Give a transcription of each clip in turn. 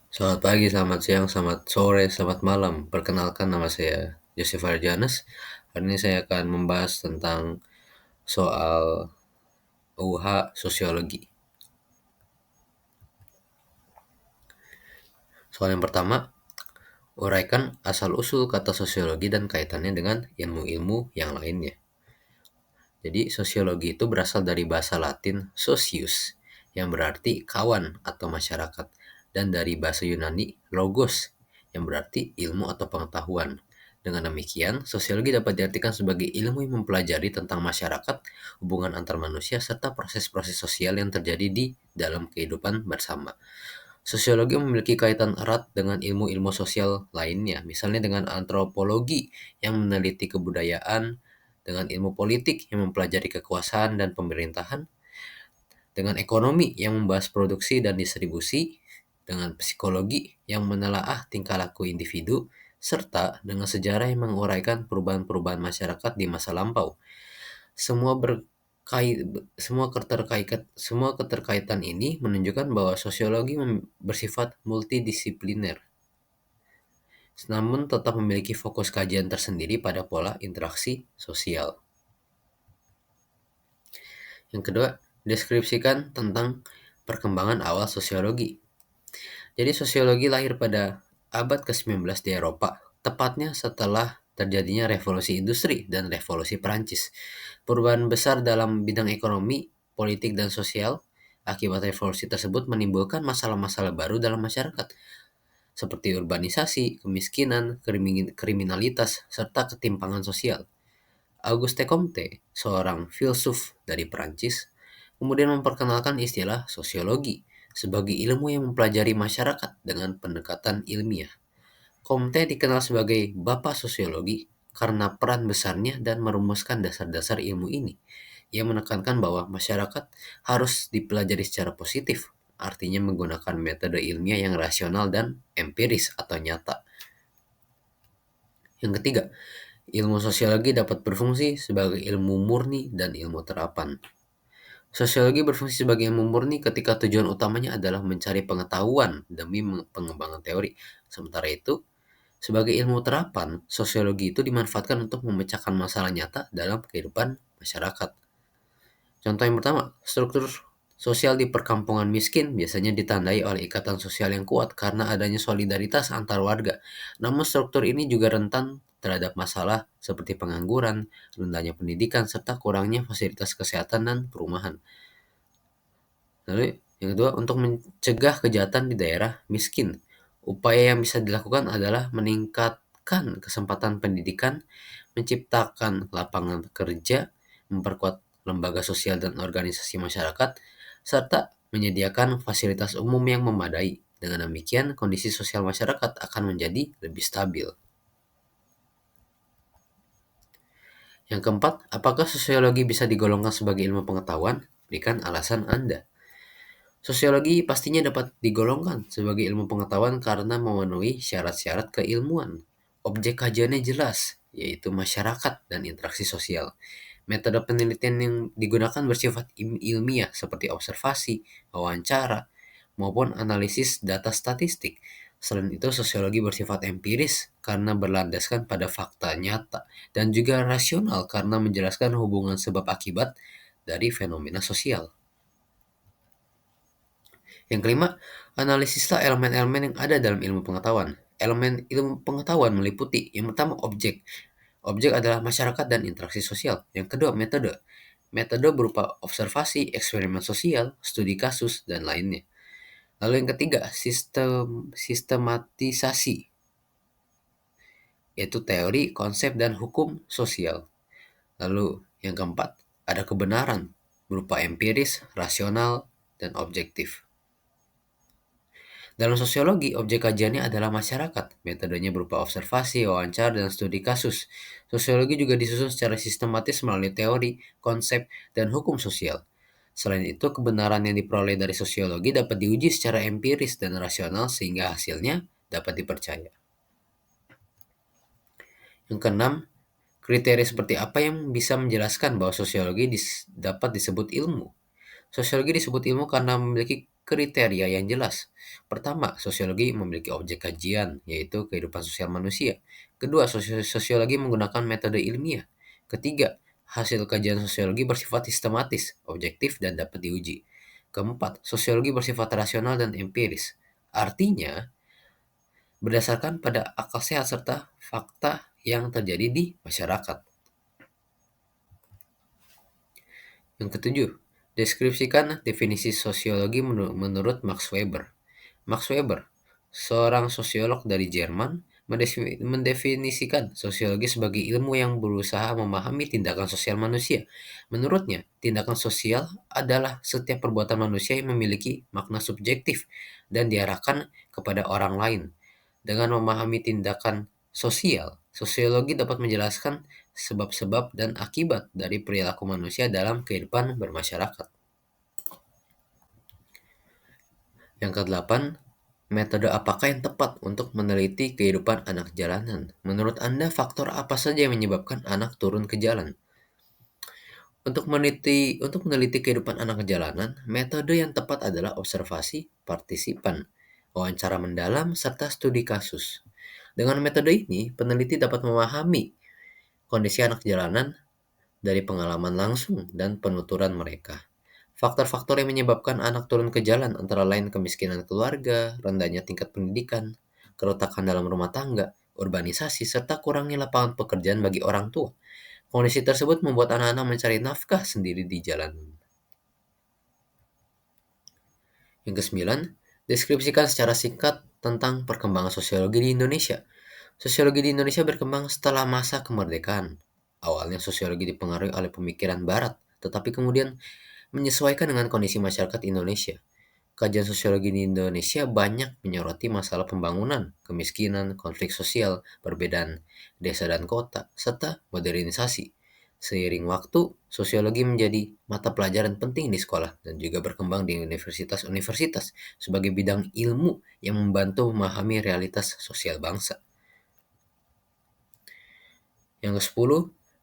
Selamat pagi, selamat siang, selamat sore, selamat malam. Perkenalkan nama saya Joseph Arjanus. Hari ini saya akan membahas tentang soal UH Sosiologi. Soal yang pertama, uraikan asal-usul kata sosiologi dan kaitannya dengan ilmu-ilmu yang lainnya. Jadi, sosiologi itu berasal dari bahasa Latin socius, yang berarti kawan atau masyarakat, dan dari bahasa Yunani logos, yang berarti ilmu atau pengetahuan. Dengan demikian, sosiologi dapat diartikan sebagai ilmu yang mempelajari tentang masyarakat, hubungan antar manusia, serta proses-proses sosial yang terjadi di dalam kehidupan bersama. Sosiologi memiliki kaitan erat dengan ilmu-ilmu sosial lainnya, misalnya dengan antropologi yang meneliti kebudayaan, dengan ilmu politik yang mempelajari kekuasaan dan pemerintahan, dengan ekonomi yang membahas produksi dan distribusi, dengan psikologi yang menelaah tingkah laku individu, serta dengan sejarah yang menguraikan perubahan-perubahan masyarakat di masa lampau. Semua berkait semua keterkaitan ini menunjukkan bahwa sosiologi bersifat multidisipliner, namun tetap memiliki fokus kajian tersendiri pada pola interaksi sosial. Yang kedua, deskripsikan tentang perkembangan awal sosiologi. Jadi sosiologi lahir pada abad ke-19 di Eropa, tepatnya setelah terjadinya revolusi industri dan revolusi Perancis. Perubahan besar dalam bidang ekonomi, politik, dan sosial akibat revolusi tersebut menimbulkan masalah-masalah baru dalam masyarakat, seperti urbanisasi, kemiskinan, kriminalitas, serta ketimpangan sosial. Auguste Comte, seorang filsuf dari Prancis, kemudian memperkenalkan istilah sosiologi sebagai ilmu yang mempelajari masyarakat dengan pendekatan ilmiah. Comte dikenal sebagai bapak sosiologi karena peran besarnya dan merumuskan dasar-dasar ilmu ini. Ia menekankan bahwa masyarakat harus dipelajari secara positif, artinya menggunakan metode ilmiah yang rasional dan empiris atau nyata. Yang ketiga, ilmu sosiologi dapat berfungsi sebagai ilmu murni dan ilmu terapan. Sosiologi berfungsi sebagai ilmu murni ketika tujuan utamanya adalah mencari pengetahuan demi pengembangan teori. Sementara itu, sebagai ilmu terapan, sosiologi itu dimanfaatkan untuk memecahkan masalah nyata dalam kehidupan masyarakat. Contoh yang pertama, struktur sosial di perkampungan miskin biasanya ditandai oleh ikatan sosial yang kuat karena adanya solidaritas antar warga. Namun struktur ini juga rentan terhadap masalah seperti pengangguran, rendahnya pendidikan, serta kurangnya fasilitas kesehatan dan perumahan. Lalu yang kedua, untuk mencegah kejahatan di daerah miskin, upaya yang bisa dilakukan adalah meningkatkan kesempatan pendidikan, menciptakan lapangan kerja, memperkuat lembaga sosial dan organisasi masyarakat, serta menyediakan fasilitas umum yang memadai. Dengan demikian, kondisi sosial masyarakat akan menjadi lebih stabil. Yang keempat, apakah sosiologi bisa digolongkan sebagai ilmu pengetahuan? Berikan alasan Anda. Sosiologi pastinya dapat digolongkan sebagai ilmu pengetahuan karena memenuhi syarat-syarat keilmuan. Objek kajiannya jelas, yaitu masyarakat dan interaksi sosial. Metode penelitian yang digunakan bersifat ilmiah seperti observasi, wawancara, maupun analisis data statistik. Selain itu, sosiologi bersifat empiris karena berlandaskan pada fakta nyata dan juga rasional karena menjelaskan hubungan sebab akibat dari fenomena sosial. Yang kelima, analisislah elemen-elemen yang ada dalam ilmu pengetahuan. Elemen ilmu pengetahuan meliputi yang pertama objek. Objek adalah masyarakat dan interaksi sosial. Yang kedua, metode. Metode berupa observasi, eksperimen sosial, studi kasus, dan lainnya. Lalu yang ketiga, sistematisasi, yaitu teori, konsep, dan hukum sosial. Lalu yang keempat, ada kebenaran berupa empiris, rasional, dan objektif. Dalam sosiologi, objek kajiannya adalah masyarakat. Metodenya berupa observasi, wawancara, dan studi kasus. Sosiologi juga disusun secara sistematis melalui teori, konsep, dan hukum sosial. Selain itu, kebenaran yang diperoleh dari sosiologi dapat diuji secara empiris dan rasional sehingga hasilnya dapat dipercaya. Yang keenam, kriteria seperti apa yang bisa menjelaskan bahwa sosiologi dapat disebut ilmu? Sosiologi disebut ilmu karena memiliki kriteria yang jelas. Pertama, sosiologi memiliki objek kajian, yaitu kehidupan sosial manusia. Kedua, sosiologi menggunakan metode ilmiah. Ketiga, hasil kajian sosiologi bersifat sistematis, objektif, dan dapat diuji. Keempat, sosiologi bersifat rasional dan empiris. Artinya, berdasarkan pada akal sehat serta fakta yang terjadi di masyarakat. Yang ketujuh, deskripsikan definisi sosiologi menurut Max Weber. Max Weber, seorang sosiolog dari Jerman, mendefinisikan sosiologi sebagai ilmu yang berusaha memahami tindakan sosial manusia. Menurutnya, tindakan sosial adalah setiap perbuatan manusia yang memiliki makna subjektif dan diarahkan kepada orang lain. Dengan memahami tindakan sosial, sosiologi dapat menjelaskan sebab-sebab dan akibat dari perilaku manusia dalam kehidupan bermasyarakat. Yang kedelapan, metode apakah yang tepat untuk meneliti kehidupan anak jalanan? Menurut Anda, faktor apa saja yang menyebabkan anak turun ke jalan? Untuk meneliti kehidupan anak jalanan, metode yang tepat adalah observasi partisipan, wawancara mendalam, serta studi kasus. Dengan metode ini, peneliti dapat memahami kondisi anak jalanan dari pengalaman langsung dan penuturan mereka. Faktor-faktor yang menyebabkan anak turun ke jalan antara lain kemiskinan keluarga, rendahnya tingkat pendidikan, keretakan dalam rumah tangga, urbanisasi, serta kurangnya lapangan pekerjaan bagi orang tua. Kondisi tersebut membuat anak-anak mencari nafkah sendiri di jalanan. Yang kesembilan, deskripsikan secara singkat tentang perkembangan sosiologi di Indonesia. Sosiologi di Indonesia berkembang setelah masa kemerdekaan. Awalnya sosiologi dipengaruhi oleh pemikiran Barat, tetapi kemudian menyesuaikan dengan kondisi masyarakat Indonesia. Kajian sosiologi di Indonesia banyak menyoroti masalah pembangunan, kemiskinan, konflik sosial, perbedaan desa dan kota, serta modernisasi. Seiring waktu, sosiologi menjadi mata pelajaran penting di sekolah dan juga berkembang di universitas-universitas sebagai bidang ilmu yang membantu memahami realitas sosial bangsa. Yang ke-10,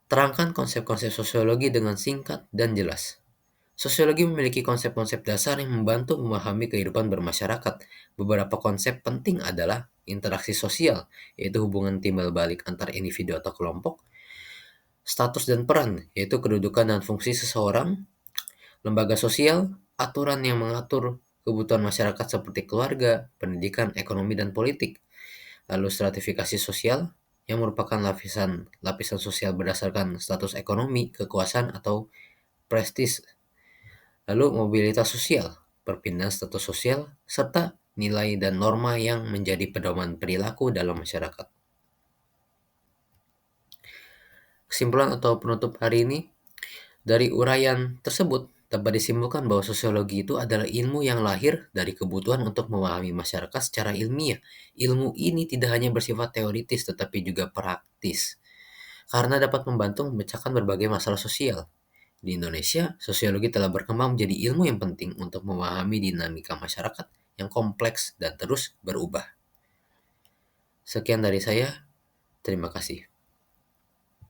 terangkan konsep-konsep sosiologi dengan singkat dan jelas. Sosiologi memiliki konsep-konsep dasar yang membantu memahami kehidupan bermasyarakat. Beberapa konsep penting adalah interaksi sosial, yaitu hubungan timbal balik antar individu atau kelompok, status dan peran, yaitu kedudukan dan fungsi seseorang, lembaga sosial, aturan yang mengatur kebutuhan masyarakat seperti keluarga, pendidikan, ekonomi, dan politik. Lalu stratifikasi sosial, yang merupakan lapisan sosial berdasarkan status ekonomi, kekuasaan, atau prestis. Lalu mobilitas sosial, perpindahan status sosial, serta nilai dan norma yang menjadi pedoman perilaku dalam masyarakat. Kesimpulan atau penutup hari ini, dari uraian tersebut dapat disimpulkan bahwa sosiologi itu adalah ilmu yang lahir dari kebutuhan untuk memahami masyarakat secara ilmiah. Ilmu ini tidak hanya bersifat teoritis tetapi juga praktis, karena dapat membantu memecahkan berbagai masalah sosial. Di Indonesia, sosiologi telah berkembang menjadi ilmu yang penting untuk memahami dinamika masyarakat yang kompleks dan terus berubah. Sekian dari saya, terima kasih.